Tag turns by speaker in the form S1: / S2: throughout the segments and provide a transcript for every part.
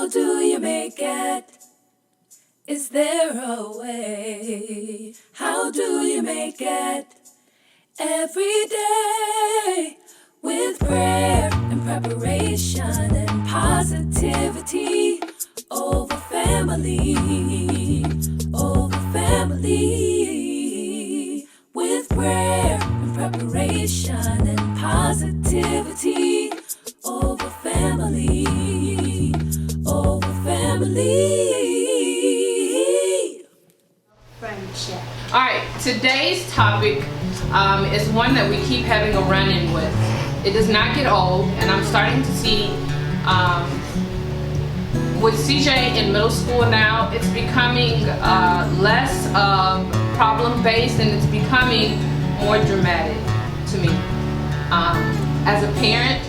S1: How do you make it? Is there a way? How do you make it? Every day with prayer and preparation and positivity over family, over family. With prayer and preparation and positivity over family, over family.
S2: Friendship.
S3: All right, today's topic is one that we keep having a run-in with. It does not get old, and I'm starting to see with CJ in middle school now, it's becoming less problem-based and it's becoming more dramatic to me. As a parent,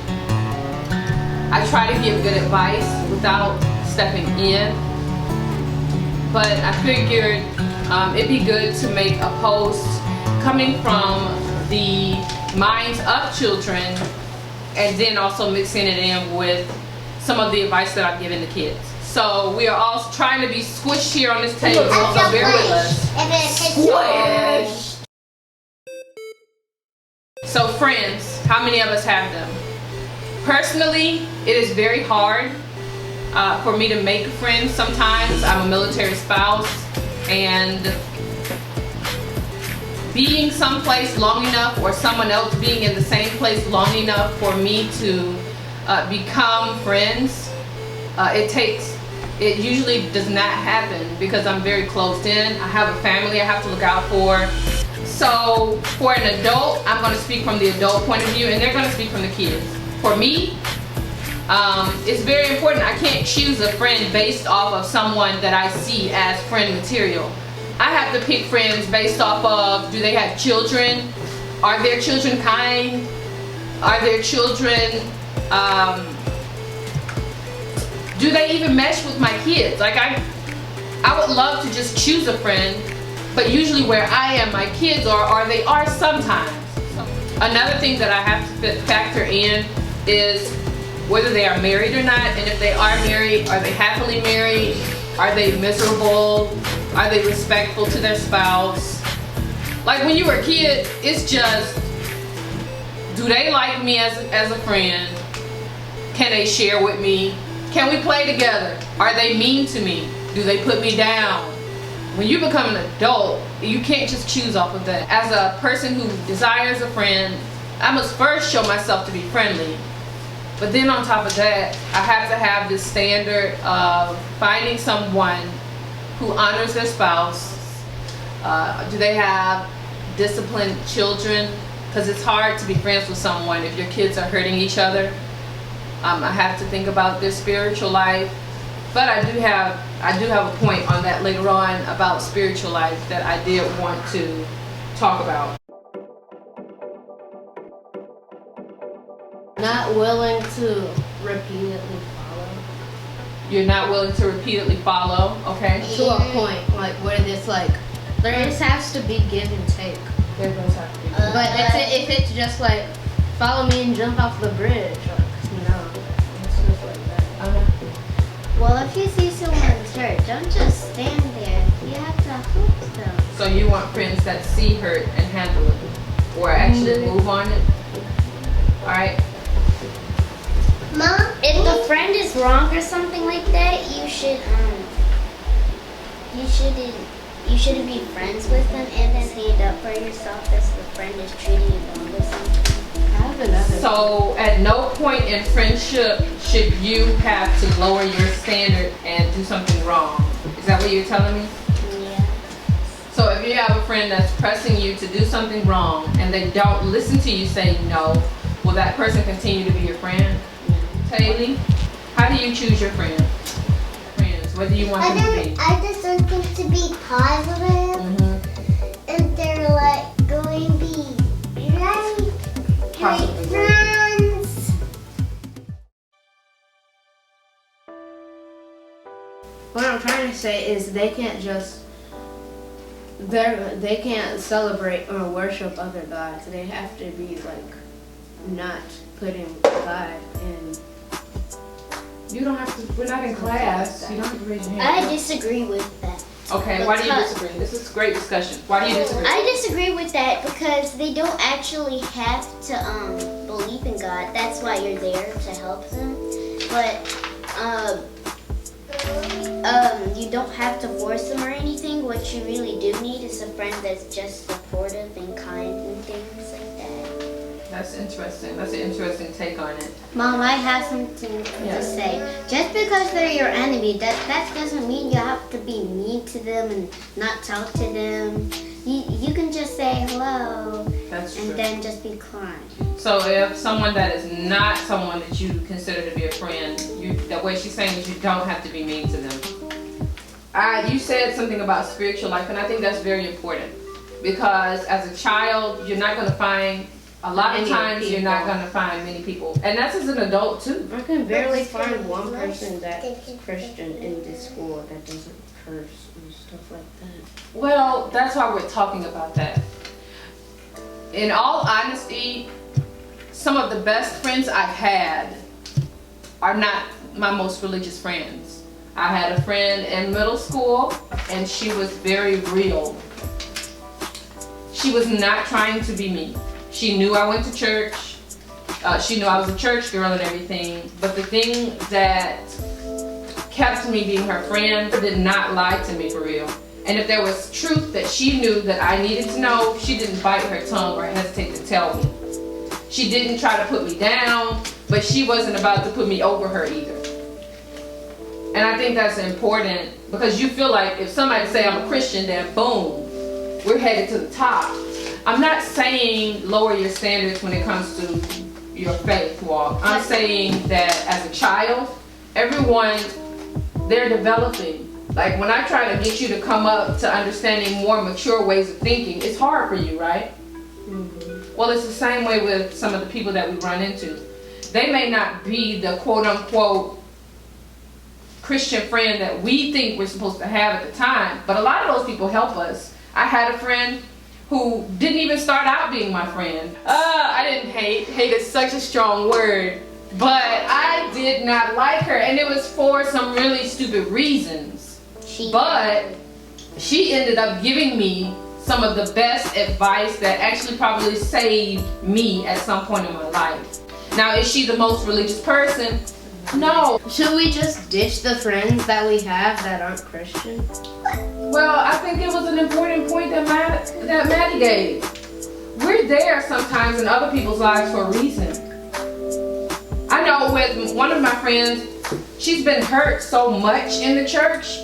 S3: I try to give good advice without stepping in, but I figured it'd be good to make a post coming from the minds of children and then also mixing it in with some of the advice that I've given the kids. So we are all trying to be squished here on this table, so bear with us. Squish! So friends, how many of us have them? Personally, it is very hard for me to make friends sometimes. I'm a military spouse, and being someplace long enough or someone else being in the same place long enough for me to become friends, it usually does not happen because I'm very closed in. I have a family I have to look out for. So for an adult, I'm going to speak from the adult point of view and they're going to speak from the kids. For me, it's very important. I can't choose a friend based off of someone that I see as friend material. I have to pick friends based off of, do they have children? Are their children kind? Are their children, do they even mesh with my kids? Like I would love to just choose a friend, but usually where I am, my kids are, or they are sometimes. Another thing that I have to factor in is whether they are married or not, and if they are married, are they happily married? Are they miserable? Are they respectful to their spouse? Like when you were a kid, it's just, do they like me as a friend? Can they share with me? Can we play together? Are they mean to me? Do they put me down? When you become an adult, you can't just choose off of that. As a person who desires a friend, I must first show myself to be friendly. But then on top of that, I have to have this standard of finding someone who honors their spouse. Do they have disciplined children? Because it's hard to be friends with someone if your kids are hurting each other. I have to think about their spiritual life. But I do have a point on that later on about spiritual life that I did want to talk about.
S2: Not willing to repeatedly follow.
S3: You're not willing to repeatedly follow, okay?
S2: To a point, like where there's like, there just has to be give and take.
S3: There does have to be.
S2: But if it's just like, follow me and jump off the bridge, like, no. It's just like that.
S4: Well, if you see someone hurt, don't just stand there. You have to help them.
S3: So you want friends that see hurt and handle it, or actually move on it? All right.
S4: Mom, if the friend is wrong or something like that, you shouldn't be friends with them and then stand up for yourself if the friend is treating you wrong or something.
S3: So at no point in friendship should you have to lower your standard and do something wrong. Is that what you're telling me?
S4: Yeah.
S3: So if you have a friend that's pressing you to do something wrong and they don't listen to you say no, will that person continue to be your friend? Taylor, how do you choose your friends? What do you want them to be?
S4: I just want them to be positive, and they're like going to be great friends.
S2: What I'm trying to say is they can't celebrate or worship other gods. They have to be like not putting God in
S3: You don't have to, we're not in class. You don't have to raise your
S4: I
S3: hand.
S4: disagree with that.
S3: Okay, why do you
S4: Because-
S3: disagree? This is a great discussion. Why do you disagree?
S4: I disagree with that because they don't actually have to believe in God. That's why you're there to help them. But you don't have to force them or anything. What you really do need is a friend that's just supportive and kind and things like that.
S3: That's interesting. That's an interesting take on it.
S4: Mom, I have something
S3: Yeah.
S4: to say. Just because they're your enemy, that doesn't mean you have to be mean to them and not talk to them. You can just say hello
S3: That's true.
S4: and then just be kind.
S3: So if someone that is not someone that you consider to be a friend, the way she's saying is you don't have to be mean to them. You said something about spiritual life, and I think that's very important because as a child, you're not going to find, a lot of
S2: Many
S3: times you're not
S2: people.
S3: going to find many people. And that's as an adult too.
S2: I can barely find one person that's Christian in this school that doesn't curse and stuff like that.
S3: Well, that's why we're talking about that. In all honesty, some of the best friends I've had are not my most religious friends. I had a friend in middle school and she was very real. She was not trying to be me. She knew I went to church. She knew I was a church girl and everything. But the thing that kept me being her friend did not lie to me for real. And if there was truth that she knew that I needed to know, she didn't bite her tongue or hesitate to tell me. She didn't try to put me down, but she wasn't about to put me over her either. And I think that's important because you feel like if somebody say I'm a Christian, then boom, we're headed to the top. I'm not saying lower your standards when it comes to your faith walk. I'm saying that as a child, everyone, they're developing. Like when I try to get you to come up to understanding more mature ways of thinking, it's hard for you, right? Well, it's the same way with some of the people that we run into. They may not be the quote-unquote Christian friend that we think we're supposed to have at the time, but a lot of those people help us. I had a friend who didn't even start out being my friend. I didn't hate. Hate is such a strong word, but I did not like her, and it was for some really stupid reasons. But she ended up giving me some of the best advice that actually probably saved me at some point in my life. Now, is she the most religious person? No.
S2: Should we just ditch the friends that we have that aren't Christian?
S3: Well, I think it was an important point that Maddie gave. We're there sometimes in other people's lives for a reason. I know with one of my friends, she's been hurt so much in the church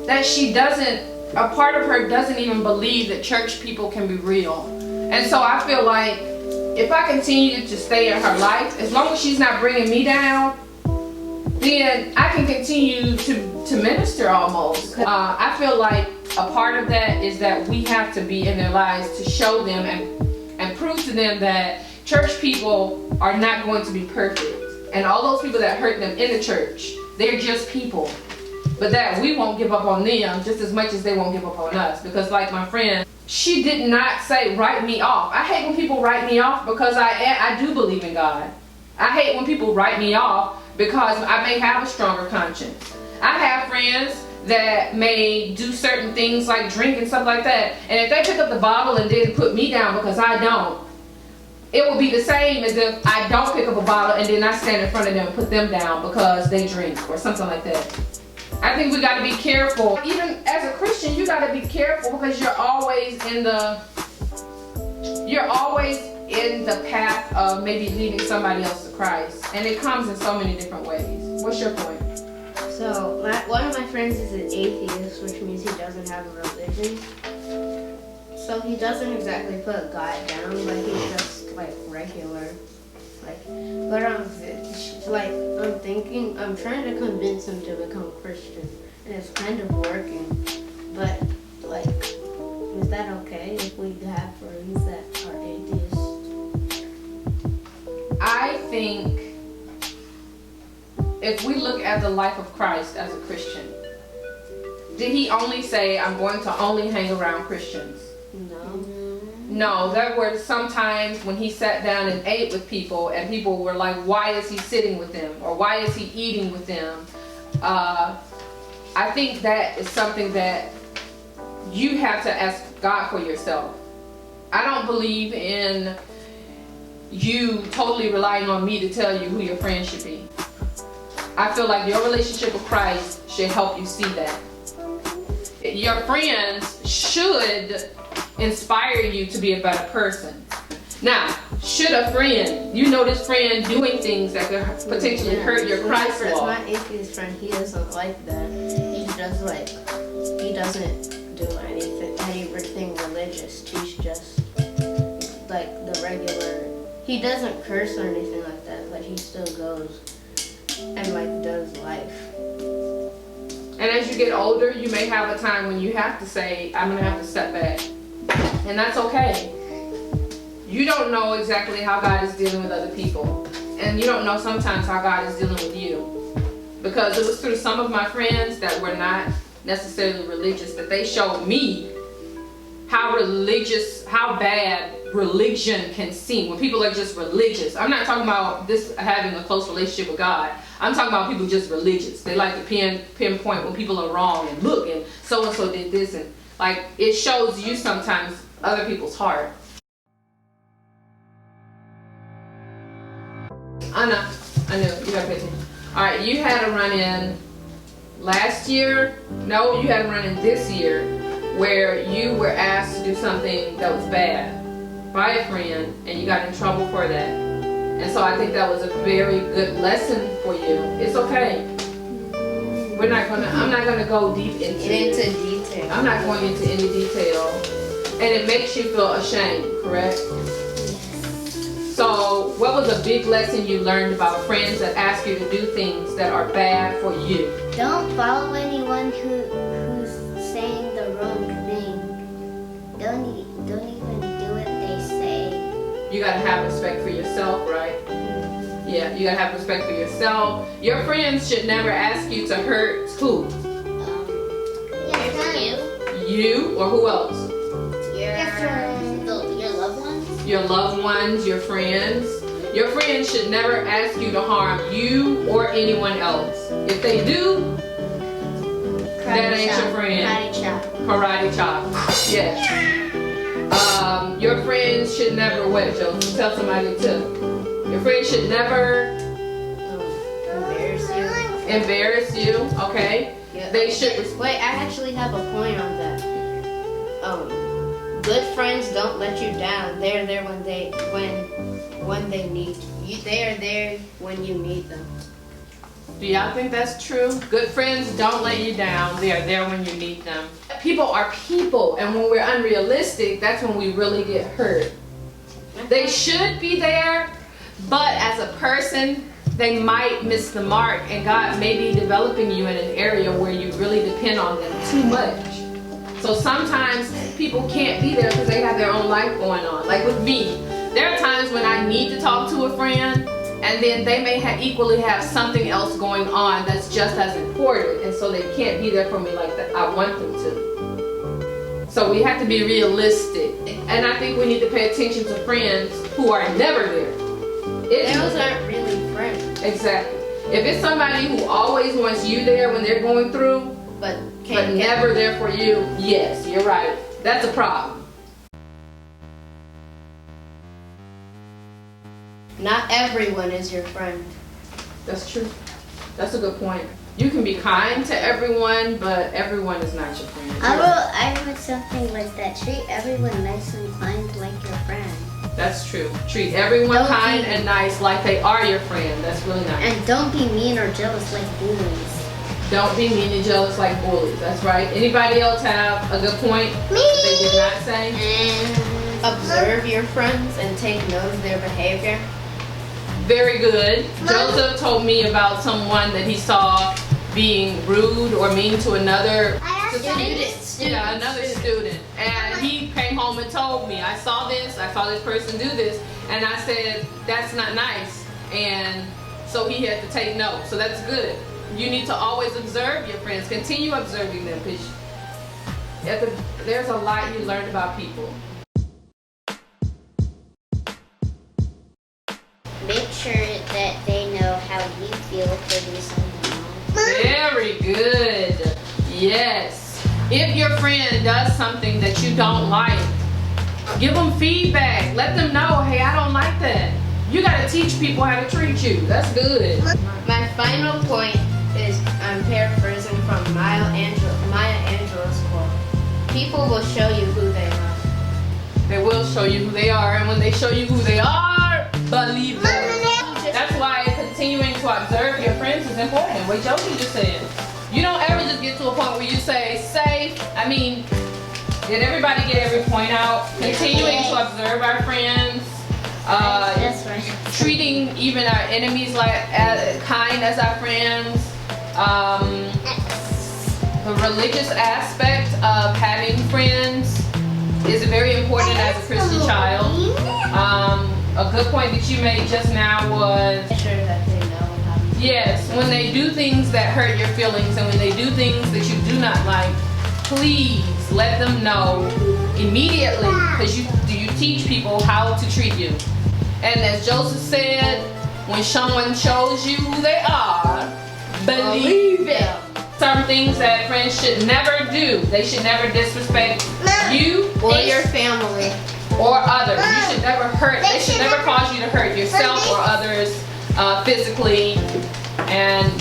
S3: that a part of her doesn't even believe that church people can be real. And so I feel like if I continue to stay in her life, as long as she's not bringing me down, then I can continue to minister almost. I feel like a part of that is that we have to be in their lives to show them and prove to them that church people are not going to be perfect. And all those people that hurt them in the church, they're just people. But that we won't give up on them just as much as they won't give up on us. Because like my friend, she did not say write me off. I hate when people write me off because I do believe in God. I hate when people write me off because I may have a stronger conscience. I have friends that may do certain things like drink and stuff like that, and if they pick up the bottle and then put me down because I don't, it would be the same as if I don't pick up a bottle and then I stand in front of them and put them down because they drink or something like that. I think we got to be careful. Even as a Christian, you got to be careful because you're always in the path of maybe leading somebody else to Christ, and it comes in so many different ways. What's your point?
S2: So, one of my friends is an atheist, which means he doesn't have a religion. So he doesn't exactly put God down, but he's just like regular. But I'm trying to convince him to become Christian, and it's kind of working. But is that okay if we have friends that are atheists?
S3: I think if we look at the life of Christ as a Christian, did he only say, I'm going to only hang around Christians?
S2: No.
S3: No, there were some times when he sat down and ate with people, and people were like, why is he sitting with them? Or why is he eating with them? I think that is something that you have to ask God for yourself. I don't believe in you totally relying on me to tell you who your friend should be. I feel like your relationship with Christ should help you see that. Your friends should inspire you to be a better person. Now, should a friend, you know this friend doing things that could potentially hurt your Christ walk.
S2: My atheist friend, he doesn't like that. He doesn't do anything religious. He's just like the regular. He doesn't curse or anything like that, but he still goes and like does life.
S3: And as you get older, you may have a time when you have to say, I'm gonna have to step back. And that's okay. You don't know exactly how God is dealing with other people. And you don't know sometimes how God is dealing with you. Because it was through some of my friends that were not necessarily religious that they showed me how bad religion can seem. When people are just religious. I'm not talking about this having a close relationship with God. I'm talking about people just religious. They like to pinpoint when people are wrong and look, and so did this, and like it shows you sometimes other people's heart. I know, you gotta pay attention. Alright, you had a run-in last year. No, you had a run-in this year where you were asked to do something that was bad by a friend and you got in trouble for that. And so I think that was a very good lesson for you. It's okay. I'm not gonna go deep into
S2: detail.
S3: I'm not going into any detail. And it makes you feel ashamed, correct? So what was a big lesson you learned about friends that ask you to do things that are bad for you?
S4: Don't follow anyone who's saying the wrong thing. Don't even do what they say.
S3: You gotta have respect for yourself, right? Yeah, you gotta have respect for yourself. Your friends should never ask you to hurt who? You or who else?
S4: Your loved ones.
S3: Your loved ones, your friends. Your friends should never ask you to harm you or anyone else. If they do, that ain't your friend. Karate chop. Yes. Your friends should never what, Joe? Tell somebody to. Your friends should never embarrass you. Okay.
S2: Yeah.
S3: They should.
S2: Wait, I actually have a point on that. Good friends don't let you down. They're there when they need you. They are there when you need them.
S3: Do y'all think that's true? Good friends don't let you down. They are there when you need them. People are people, and when we're unrealistic, that's when we really get hurt. They should be there, but as a person, they might miss the mark, and God may be developing you in an area where you really depend on them too much. So sometimes people can't be there because they have their own life going on. Like with me, there are times when I need to talk to a friend, and then they may equally have something else going on that's just as important, and so they can't be there for me like that I want them to. So we have to be realistic, and I think we need to pay attention to friends who are never there.
S2: Those aren't really friends.
S3: Exactly. If it's somebody who always wants you there when they're going through, but never there for you, yes, you're right. That's a problem.
S2: Not everyone is your friend.
S3: That's true. That's a good point. You can be kind to everyone, but everyone is not your friend.
S4: I wrote something like that. Treat everyone nice and kind like your friend.
S3: That's true. Treat everyone kind and nice like they are your friend. That's really nice.
S4: And don't be mean or jealous like bullies.
S3: Don't be mean and jealous like bullies. That's right. Anybody else have a good point that they did not say?
S2: Observe your friends and take note of their behavior.
S3: Very good. Joseph told me about someone that he saw being rude or mean to another student. Yeah, another student. And he came home and told me, I saw this person do this, and I said, that's not nice. And so he had to take note. So that's good. You need to always observe your friends. Continue observing them, because there's a lot you learn about people.
S4: feel for these someone.
S3: Very good. Yes. If your friend does something that you don't like, give them feedback. Let them know, hey, I don't like that. You gotta teach people how to treat you. That's good.
S2: My final point is, I'm paraphrasing from Maya Angelou's quote. People will show you who they are.
S3: They will show you who they are, and when they show you who they are, believe them. That's why continuing to observe your friends is important. What Josie just said. You don't ever just get to a point where you say, safe. I mean, did everybody get every point out? Continuing to observe our friends.
S4: That's right.
S3: Treating even our enemies like as kind as our friends. The religious aspect of having friends is very important as a Christian child. A good point that you made just now was,
S2: Make sure that they know how to.
S3: yes, when they do things that hurt your feelings and when they do things that you do not like, please let them know immediately, because you teach people how to treat you. And as Joseph said, when someone shows you who they are, believe it. Some things that friends should never do. They should never disrespect you
S2: Or your family.
S3: or others. You should never hurt. They should never cause you to hurt yourself or others physically. And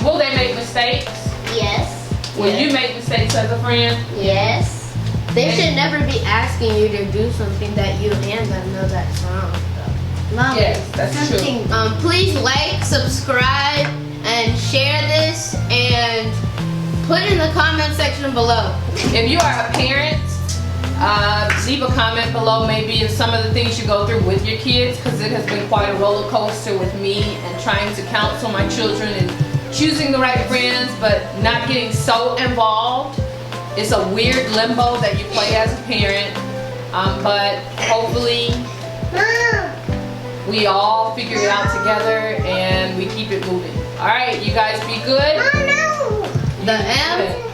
S3: will they make mistakes?
S4: Yes.
S3: Will you make mistakes as a friend?
S4: Yes.
S2: They should never be asking you to do something that you and them know that's wrong.
S4: Mom.
S3: Yes, that's true.
S4: Something.
S2: Please like, subscribe, and share this, and put in the comment section below.
S3: If you are a parent, leave a comment below maybe of some of the things you go through with your kids, because it has been quite a roller coaster with me and trying to counsel my children and choosing the right friends but not getting so involved. It's a weird limbo that you play as a parent, but hopefully we all figure it out together and we keep it moving. All right, you guys be good.
S2: The M